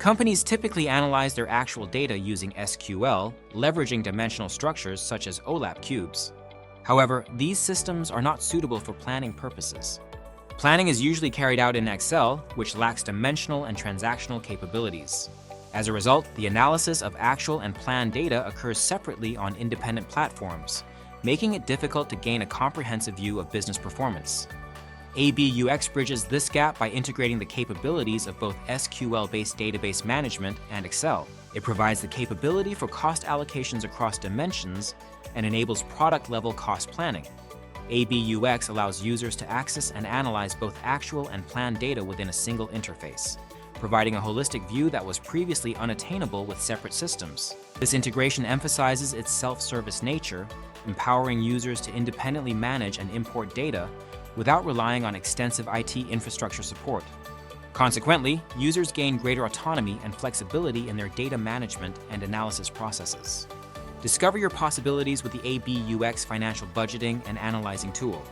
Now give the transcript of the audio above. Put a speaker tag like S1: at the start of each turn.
S1: Companies typically analyze their actual data using SQL, leveraging dimensional structures such as OLAP cubes. However, these systems are not suitable for planning purposes. Planning is usually carried out in Excel, which lacks dimensional and transactional capabilities. As a result, the analysis of actual and planned data occurs separately on independent platforms, making it difficult to gain a comprehensive view of business performance. ABUX bridges this gap by integrating the capabilities of both SQL-based database management and Excel. It provides the capability for cost allocations across dimensions and enables product-level cost planning. ABUX allows users to access and analyze both actual and planned data within a single interface, providing a holistic view that was previously unattainable with separate systems. This integration emphasizes its self-service nature, empowering users to independently manage and import data without relying on extensive IT infrastructure support. Consequently, users gain greater autonomy and flexibility in their data management and analysis processes. Discover your possibilities with the ABUX financial budgeting and analyzing tool.